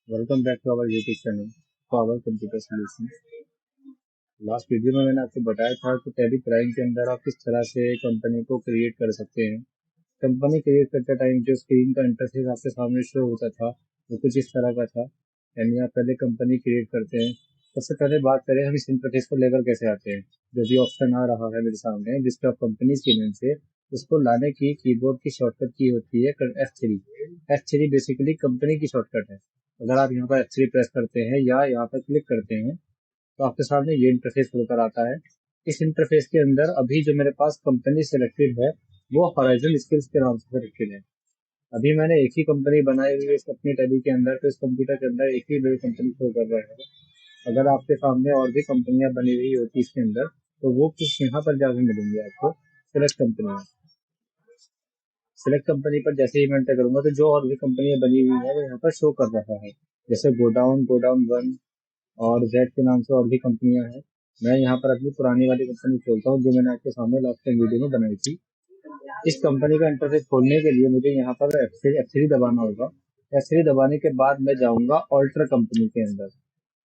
Welcome back to our YouTube channel power computer solution. Last video में मैंने आपको बताया था कि टैली प्राइम के अंदर आप किस तरह से कंपनी को क्रिएट कर सकते हैं। कंपनी क्रिएट करते टाइम जो स्क्रीन का इंटरफेस आपके सामने शो होता था वो कुछ इस तरह का था। यानी आप पहले कंपनी क्रिएट करते हैं। सबसे पहले बात करें हम इस इंटरफेस को लेकर कैसे आते हैं। जो भी ऑप्शन आ रहा है मेरे सामने जिसपे आप कंपनी के नेम से उसको लाने की कीबोर्ड की शॉर्टकट की होती है F3। F3 बेसिकली कंपनी की शॉर्टकट है। अगर आप यहाँ पर F3 प्रेस करते हैं या यहाँ पर क्लिक करते हैं तो आपके सामने ये इंटरफेस खुलकर आता है। इस इंटरफेस के अंदर अभी जो मेरे पास कंपनी सिलेक्टेड है वो हॉराइजन स्किल्स के नाम से सिलेक्टेड है। अभी मैंने एक ही कंपनी बनाई हुई है इस अपनी टैली के अंदर, तो इस कंप्यूटर के अंदर एक ही मेरी कंपनी शो कर रहा है। अगर आपके सामने और भी कंपनियां बनी हुई होती इसके अंदर तो वो कुछ यहाँ पर जाकर मिलेंगी आपको। सिलेक्ट कंपनी, सिलेक्ट कंपनी पर जैसे ही मैं एंटर करूंगा तो जो और भी कंपनियां बनी हुई है वो यहाँ पर शो कर रहा है। जैसे गोडाउन वन और जेड के नाम से और भी कंपनियां हैं। मैं यहाँ पर अपनी पुरानी वाली कंपनी खोलता हूँ जो मैंने आपके सामने लास्ट टाइम वीडियो में बनाई थी। इस कंपनी का इंटरफेस खोलने के लिए मुझे यहाँ पर F3 दबाना होगा। F3 दबाने के बाद मैं जाऊंगा ऑल्टर कंपनी के अंदर।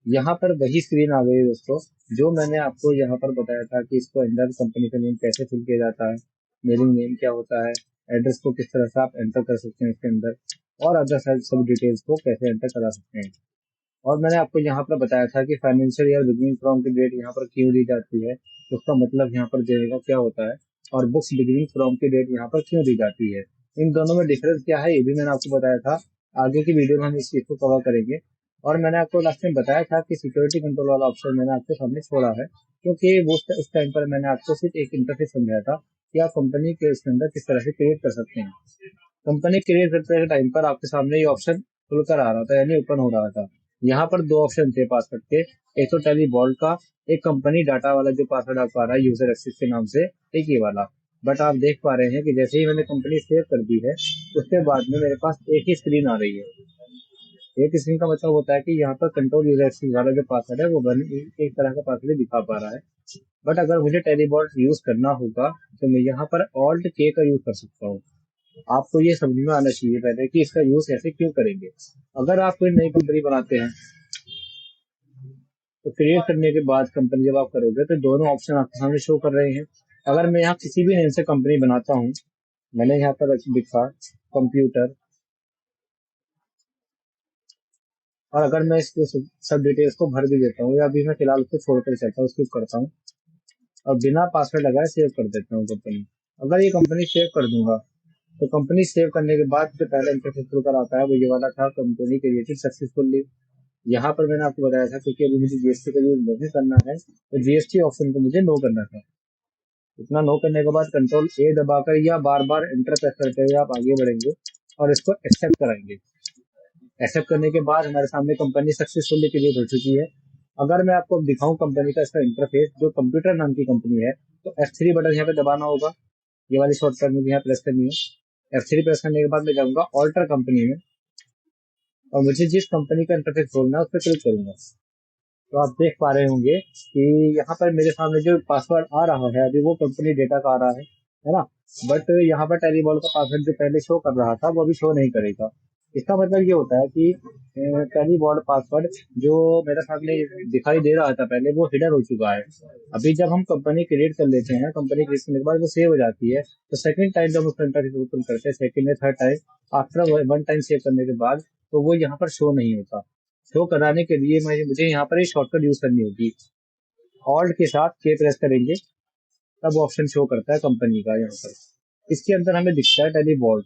यहाँ पर वही स्क्रीन आ गई दोस्तों जो मैंने आपको यहाँ पर बताया था कि इसको अंदर कंपनी का नेम कैसे फिल किया जाता है, मेलिंग नेम क्या होता है, एड्रेस को किस तरह से आप एंटर कर सकते हैं इसके अंदर, और अदर सब डिटेल्स को कैसे एंटर करा सकते हैं। और मैंने आपको यहाँ पर बताया था कि फाइनेंशियल ईयर बिगिनिंग फ्रॉम की डेट यहाँ पर क्यों दी जाती है, उसका मतलब यहाँ पर देने का क्या होता है, और बुक्स बिगिनिंग फ्रॉम की डेट यहाँ पर क्यों दी जाती है। इन दोनों में डिफरेंस क्या है ये भी मैंने आपको बताया था। आगे की वीडियो में हम इस चीज को कवर करेंगे। और मैंने आपको लास्ट टाइम बताया था कि सिक्योरिटी कंट्रोल वाला ऑप्शन मैंने आपके सामने छोड़ा है क्योंकि वो उस टाइम पर मैंने आपको सिर्फ एक इंटरफेस समझाया था कि आप कंपनी के इसके अंदर किस तरह से क्रिएट कर सकते हैं। कंपनी क्रिएट करते टाइम पर आपके सामने ये ऑप्शन खुलकर आ रहा था यानी ओपन हो रहा था। यहाँ पर दो ऑप्शन थे पासवर्ड के, एक तो टेली वॉल्ट का, एक कंपनी डाटा वाला जो पासवर्ड आपको आ रहा है यूजर एक्सेस के नाम से, एक ये वाला। बट आप देख पा रहे हैं कि जैसे ही मैंने कंपनी सेव कर दी है उसके बाद में मेरे पास एक ही स्क्रीन आ रही है। एक स्क्रीन का मतलब होता है कि यहाँ पर कंट्रोल यूजर एक्सेस वाला जो पासवर्ड है वो एक तरह का पासवर्ड दिखा पा रहा है। बट अगर मुझे टेली वॉल्ट यूज करना होगा तो मैं यहाँ पर ऑल्ट के का यूज कर सकता हूँ। आपको ये समझ में आना चाहिए पहले कि इसका यूज ऐसे क्यों करेंगे। अगर आप कोई नई कंपनी बनाते हैं तो क्रिएट करने के बाद कंपनी जब आप करोगे तो दोनों ऑप्शन आपके सामने शो कर रहे हैं। अगर मैं यहाँ किसी भी नेम से कंपनी बनाता हूँ, मैंने यहाँ पर लिखा कंप्यूटर, और अगर मैं इसको सब डिटेल्स को भर भी देता हूँ या अभी मैं फिलहाल उसको छोड़कर चलता हूँ, स्किप करता हूँ और बिना पासवर्ड लगाए सेव कर देता हूँ कंपनी। अगर ये कंपनी सेव कर दूंगा तो कंपनी सेव करने के बाद जो पहला इंटरफेस खुलकर आता है वो ये वाला था, कंपनी क्रिएटेड सक्सेसफुली। यहाँ पर मैंने आपको बताया था क्योंकि अभी मुझे जीएसटी का यूज नहीं करना है तो जीएसटी ऑप्शन को मुझे नो करना था। इतना नो करने के बाद कंट्रोल ए दबाकर या बार बार एंटर प्रेस करते हुए आप आगे बढ़ेंगे और इसको एक्सेप्ट कराएंगे। एक्सेप्ट करने के बाद हमारे सामने कंपनी सक्सेसफुली क्रिएट हो चुकी है। अगर मैं आपको दिखाऊं कंपनी का इसका इंटरफेस जो कंप्यूटर नाम की कंपनी है तो F3 बटन यहाँ पे दबाना होगा। ये वाली शॉर्टकट मुझे यहाँ प्रेस करनी है। F3 प्रेस करने के बाद मैं जाऊंगा ऑल्टर कंपनी में और मुझे जिस कंपनी का इंटरफेस खोलना है उस पर क्लिक करूंगा। तो आप देख पा रहे होंगे कि यहाँ पर मेरे सामने जो पासवर्ड आ रहा है अभी वो कंपनी डेटा का आ रहा है ना। बट यहाँ पर टेलीबॉल का पासवर्ड जो पहले शो कर रहा था वो अभी शो नहीं करेगा। इसका मतलब ये होता है कि टेलीबॉल पासवर्ड जो मेरे सामने दिखाई दे रहा था पहले वो हिडन हो चुका है। अभी जब हम कंपनी क्रिएट कर लेते हैं, कंपनी क्रिएट करने के बाद वो सेव हो जाती है तो सेकंड टाइम जब उसका इंटरफेस ओपन करते हैं, सेकंड या third time after one time save करने के बाद तो वो यहाँ पर शो नहीं होता। शो कराने के लिए मुझे यहाँ पर एक शॉर्टकट यूज करनी होगी। ऑल्ट के साथ के प्रेस करेंगे तब ऑप्शन शो करता है कंपनी का। यहाँ पर इसके अंदर हमें दिखता है टेलीबॉल्ट।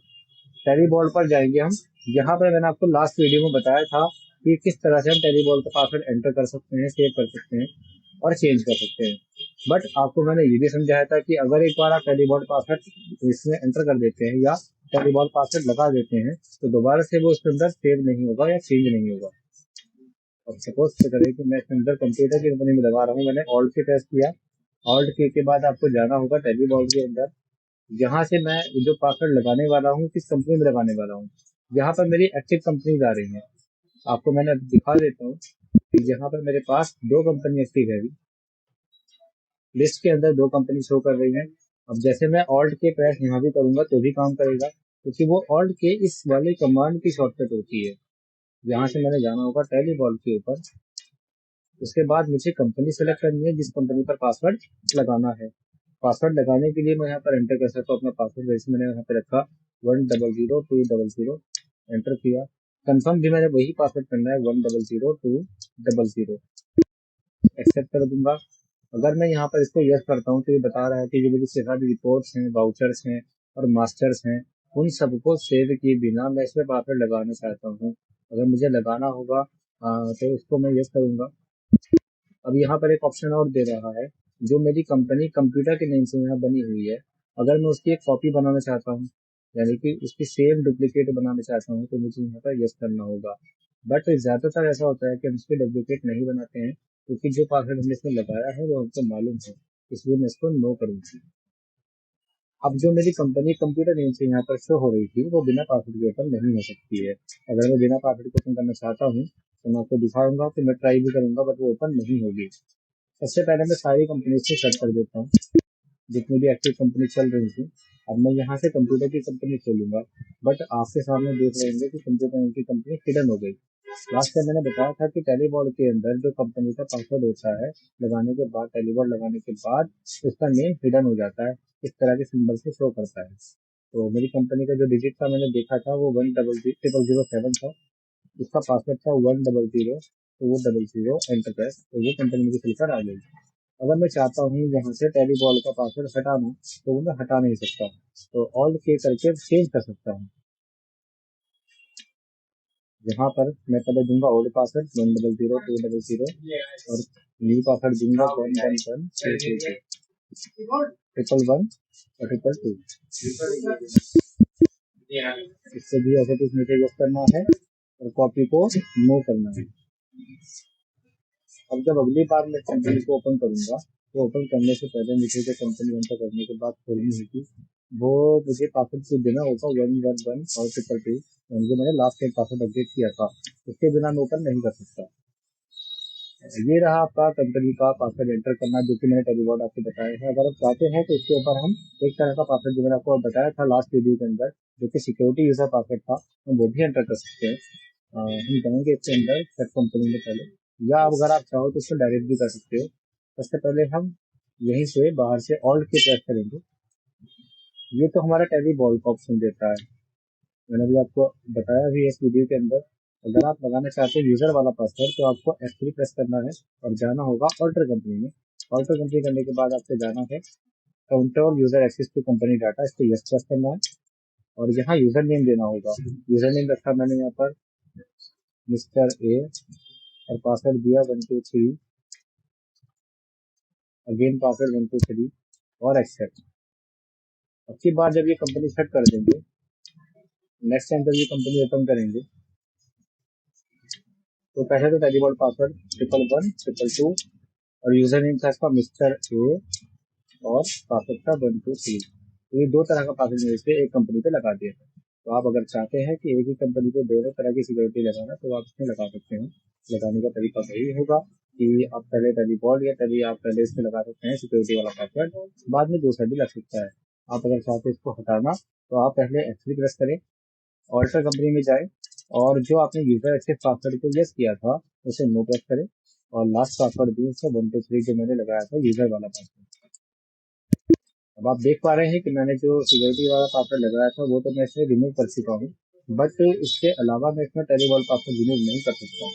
टेलीबॉल्ट पर जाएंगे हम। यहाँ पर मैंने आपको लास्ट वीडियो में बताया था कि किस तरह से हम टेलीबॉल्ट का पासवर्ड एंटर कर सकते हैं, सेव कर सकते हैं और चेंज कर सकते हैं। बट आपको मैंने ये भी समझाया था कि अगर एक बार आप टेलीबॉल्ट पासवर्ड इसमें एंटर कर देते हैं या टेलीबॉल्ट पासवर्ड लगा देते हैं तो दोबारा से वो उसके अंदर सेव नहीं होगा या चेंज नहीं होगा। अब सपोज करें कि मैं इसके अंदर कंप्यूटर की कंपनी में लगा रहा हूँ, मैंने ऑल्ट के प्रेस किया। ऑल्ट के बाद आपको जाना होगा टेलीबॉल्ट के अंदर। यहाँ से मैं जो पासवर्ड लगाने वाला हूँ किस कंपनी में लगाने वाला हूँ, यहाँ पर मेरी एक्टिव कंपनीज आ रही हैं। आपको मैंने दिखा देता हूँ कि यहाँ पर मेरे पास दो कंपनी एक्टिव है। लिस्ट के अंदर दो कंपनी शो कर रही है। अब जैसे मैं ऑल्ट के प्रेस यहाँ भी करूंगा तो भी काम करेगा क्योंकि वो ऑल्ट के इस वाले कमांड की शॉर्टकट होती है। यहाँ से मैंने जाना होगा टैली वॉल के ऊपर। उसके बाद मुझे कंपनी सेलेक्ट करनी है जिस कंपनी पर पासवर्ड लगाना है। पासवर्ड लगाने के लिए मैं यहाँ पर एंटर कर सकता हूँ अपना पासवर्ड, जैसे मैंने यहाँ पे रखा 100200, एंटर किया। कंफर्म भी मैंने वही पासवर्ड करना है 100200, एक्सेप्ट कर दूंगा। अगर मैं यहाँ पर इसको यस करता हूँ तो ये बता रहा है कि जो मेरी सारी रिपोर्ट्स हैं, वाउचर्स हैं और मास्टर्स हैं, उन सबको सेव किए बिना मैं इसमें पासवर्ड लगाना चाहता हूँ। अगर मुझे लगाना होगा तो उसको मैं यस करूंगा। अब यहाँ पर एक ऑप्शन और दे रहा है, जो मेरी कंपनी कंप्यूटर के नेम से यहाँ बनी हुई है, अगर मैं उसकी एक कॉपी बनाना चाहता हूँ, यानी कि उसकी सेम डुप्लीकेट बनाना चाहता हूँ, तो मुझे यहाँ पर यस करना होगा। बट ज्यादातर ऐसा होता है कि हम इसके डुप्लीकेट नहीं बनाते हैं, क्योंकि जो पासवर्ड हमने इसमें लगाया है वो हमको मालूम है, इसलिए मैं इसको नो करूंगी। अब जो मेरी कंपनी कंप्यूटर नेम से यहाँ पर शो हो रही थी, वो बिना पासवर्ड के ओपन नहीं हो सकती है। अगर मैं बिना पासवर्ड के ओपन करना चाहता हूँ तो मैं आपको दिखाऊंगा, तो मैं ट्राई भी करूंगा, बट वो ओपन नहीं होगी। सबसे पहले मैं सारी कंपनी से सर्च कर देता हूँ जितनी भी एक्टिव कंपनी चल रही थी। अब मैं यहाँ से कंप्यूटर की कंपनी खोलूंगा, बट आपके सामने देख रहे होंगे कि कंप्यूटर की कंपनी हिडन हो गई। लास्ट टाइम मैंने बताया था कि टेलीबॉर्ड के अंदर जो कंपनी का पासवर्ड होता है, लगाने के बाद, टेलीबॉर्ड लगाने के बाद उसका नेम हिडन हो जाता है, इस तरह के सिंबल से शो करता है। तो मेरी कंपनी का जो डिजिट था मैंने देखा था वो 100007 था। उसका पासवर्ड था 100200, एंटर प्रेस, तो वो कंपनी मुझे खुलकर आ गई। अगर मैं चाहता हूँ यहाँ से टेलीबॉल का पासवर्ड हटाना, तो वो मैं हटा नहीं सकता, तो ऑल्ट के करके चेंज कर सकता हूँ। यहाँ पर मैं पहले दूंगा ओल्ड पासवर्ड 100200 और न्यू पासवर्ड दूंगा 111222 और 222। इससे भी ऐसे कुछ मुझे यूज करना है और कॉपी को नो करना है। अब जब अगली बार मैं कंपनी को ओपन करूंगा, तो ओपन करने से पहले मुझे जो कंपनी एंटर करने के बाद खोलनी होगी, वो मुझे पासवर्ड से देना होगा 111 और 222, जो मैंने लास्ट टाइम पासवर्ड अपडेट किया था, उसके बिना मैं ओपन नहीं कर सकता। ये रहा आपका कंपनी का पासवर्ड एंटर करना, जो कि मैंने टेलीबॉट आपको बताया है। अगर आप चाहते हैं तो इसके ऊपर हम एक तरह का पासवर्ड जो मैंने आपको बताया था लास्ट वीडियो के अंदर, जो कि सिक्योरिटी यूजर पासवर्ड था, हम वो भी एंटर कर सकते हैं। हम जाएंगे इसके अंदर सेट कंपनी में पहले, या अगर आप चाहो तो इसको डायरेक्ट भी कर सकते हो। सबसे पहले हम यहीं से बाहर से ऑल्ट की प्रेस करेंगे। ये तो हमारा टेलीबॉल का ऑप्शन देता है, मैंने भी आपको बताया भी इस वीडियो के अंदर। अगर आप लगाना चाहते हैं यूजर वाला पासवर्ड, तो आपको F3 प्रेस करना है और जाना होगा ऑल्टर कंपनी में। ऑल्टर कंपनी करने के बाद आपको जाना है control user access to company data, इस पर यस प्रेस करना है और यहाँ यूजर नेम देना होगा। यूजर नेम रखा मैंने यहाँ पर मिस्टर ए और पासवर्ड दिया 123, अगेन पासवर्ड 123 और एक्सेप्ट। अब की बार जब ये कंपनी सेट कर देंगे, नेक्स्ट टाइम जब ये कंपनी ओपन करेंगे, तो पहले तो टेलीबॉट पासवर्ड 111 222 और यूजर नेम था इसका मिस्टर ए और पासवर्ड था 123। तो ये दो तरह का पासवर्ड मेरे से एक कंपनी पे लगा दिया था। तो आप अगर चाहते हैं कि एक ही कंपनी पे दोनों तरह की सिक्योरिटी लगाना, तो आप इसमें लगा सकते हैं। लगाने का तरीका वही होगा कि आप पहले टेलीबॉट या तभी आप पहले इसमें लगा सकते हैं सिक्योरिटी वाला पासवर्ड, बाद में दूसरा भी लग सकता है। आप अगर चाहते हैं इसको हटाना, तो आप पहले F3 प्रेस करें, ऑल्टर कंपनी में जाए और जो आपने यूजर एक्सेस पासवर्ड को यस किया था उसे नो प्रेस करें और लास्ट पासवर्ड दी उससे 123 जो मैंने लगाया था यूजर वाला पासवर्ड। अब आप देख पा रहे हैं कि मैंने जो सिक्योरिटी वाला पासवर्ड लगाया था वो तो मैं इसमें रिमूव कर चुका हूँ, बट इसके अलावा मैं इसमें टेलीबॉल पासवर्ड रिमूव नहीं कर सकता,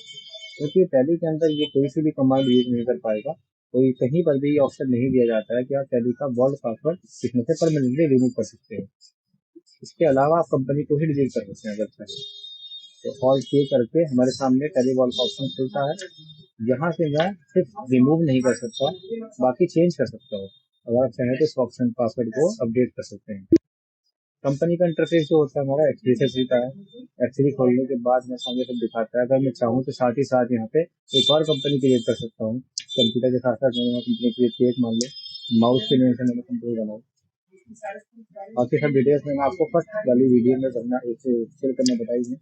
क्योंकि टैली के अंदर ये कोई सी भी कमांड यूज नहीं कर पाएगा। कोई कहीं पर भी ऑप्शन नहीं दिया जाता है कि आप टैली का वॉल्ट पासवर्ड इसमें से परमानेंटली रिमूव कर सकते हैं। इसके अलावा आप कंपनी को ही डिलीट कर सकते हैं अगर चाहें तो। ऑल पे करके हमारे सामने टेलीबॉल का ऑप्शन खुलता है, यहाँ से मैं सिर्फ रिमूव नहीं कर सकता, बाकी चेंज कर सकता हूँ। अगर आप चाहें तो इस ऑप्शन पासवर्ड को अपडेट कर सकते हैं। कंपनी का इंटरफेस जो होता है हमारा F3 से खुलता है। F3 खोलने के बाद मैं सामने सब दिखाता है। अगर मैं चाहूँ तो साथ ही साथ यहाँ पे एक और कंपनी क्रिएट कर सकता हूँ। कंप्यूटर के साथ साथ मैंने कंपनी क्रिएट की, मान लो माउस के लिए मैंने कंपनी बनाई। बाकी सब डिटेल्स मैंने आपको फर्स्ट वाली वीडियो में करना इसे फिल करना बताई है,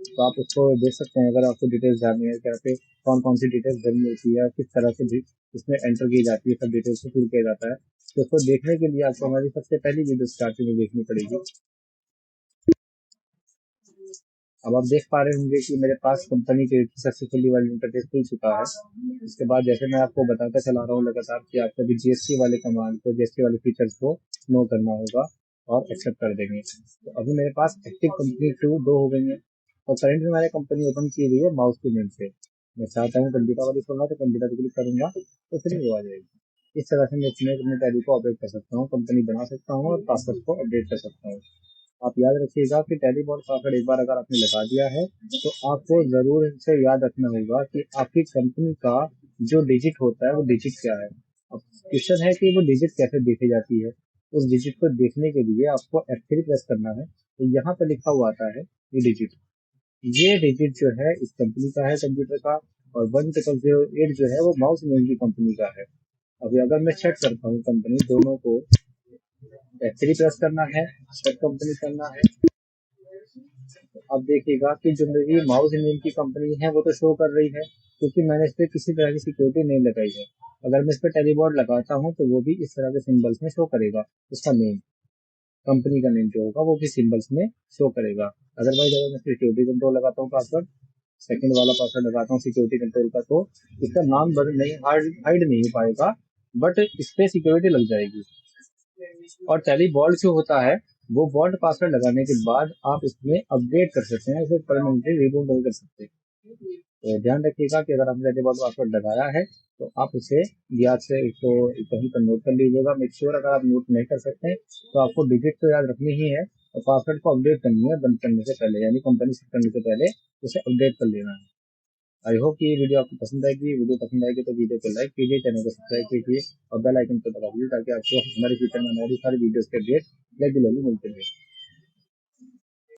तो आप उसको देख सकते हैं। अगर आपको डिटेल्स जाननी है कि यहाँ पे कौन कौन सी डिटेल्स भरनी होती है, किस तरह से भी इसमें एंटर की जाती है, सब डिटेल्स को फिल किया जाता है, तो उसको देखने के लिए आपको हमारी सबसे पहली वीडियो स्टार्टिंग में देखनी पड़ेगी। अब आप देख पा रहे होंगे कि मेरे पास कंपनी के सक्सेसफुली वाली इंटरफेस खुल चुका है। इसके बाद जैसे मैं आपको बताता चला रहा हूँ लगातार कि आपको भी जीएसटी वाले कमांड को, जीएसटी वाले फीचर्स को नो करना होगा और एक्सेप्ट कर देंगे। तो अभी मेरे पास एक्टिव कंपनी टू दो हो गई है और करंट में मैंने कंपनी ओपन की हुई है माउस की नेम से। मैं चाहता हूँ कंप्यूटर वाली खोलना तो कंप्यूटर पर क्लिक करूंगा तो फिर वो आ जाएगी। इस तरह से मैं इसमें अपने टैली को अपडेट कर सकता हूँ, कंपनी बना सकता हूँ और पासवर्ड को अपडेट कर सकता हूँ। आप याद रखिएगा कि टेलीबॉट पासवर्ड एक बार अगर आपने लगा दिया है तो आपको जरूर इनसे याद रखना होगा कि आपकी कंपनी का जो डिजिट होता है वो डिजिट क्या है। अब क्वेश्चन है कि वो डिजिट कैसे देखी जाती है। उस डिजिट को देखने के लिए आपको F3 प्रेस करना है। तो यहाँ पे लिखा हुआ आता है ये डिजिट, ये डिजिट जो है इस कंपनी का है कंप्यूटर का, और 1008 जो है वो माउस नेम की कंपनी का है। अभी अगर मैं चेक करता हूँ कंपनी दोनों को, F3 प्रेस करना है, सेट कंपनी करना है, अब देखिएगा कि जो मेरी माउस नेम की कंपनी है वो तो शो कर रही है क्योंकि मैंने इस पे किसी तरह की सिक्योरिटी नहीं लगाई है। अगर मैं इस पे टेलीबॉट लगाता हूँ तो वो भी इस तरह के सिंबल्स में शो करेगा, उसका नेम, कंपनी का नेम जो होगा वो भी सिंबल्स में शो करेगा। अदरवाइज अगर मैं सिक्योरिटी कंट्रोल लगाता हूँ पासवर्ड, सेकंड वाला पासवर्ड लगाता हूँ सिक्योरिटी कंट्रोल का, तो इसका नाम बदल नहीं, हाइड नहीं हो पाएगा, बट इस पे सिक्योरिटी लग जाएगी। और टैली वॉल्ट जो होता है वो वॉल्ट पासवर्ड लगाने के बाद आप इसमें अपडेट कर सकते हैं, इसे परमानेंटली रिमूव नहीं कर सकते। तो ध्यान रखिएगा कि अगर आपने टैली वॉल्ट पासवर्ड लगाया है तो आप उसे याद से इसको कहीं पर नोट कर लीजिएगा। मेक श्योर अगर आप नोट नहीं कर सकते हैं तो आपको डिजिट तो याद रखनी ही है और पासवर्ड को अपडेट करनी है बंद करने से पहले, यानी कंपनी सेट करने से पहले उसे अपडेट कर लेना है। आई होप कि ये वीडियो आपको पसंद आएगी। वीडियो पसंद आएगी तो वीडियो को लाइक कीजिए, चैनल को सब्सक्राइब कीजिए और बेल आइकन को दबा दीजिए ताकि आपको हमारे फ्यूचर में हमारी सारी वीडियोस के अपडेट रेगुलरली मिलते रहे।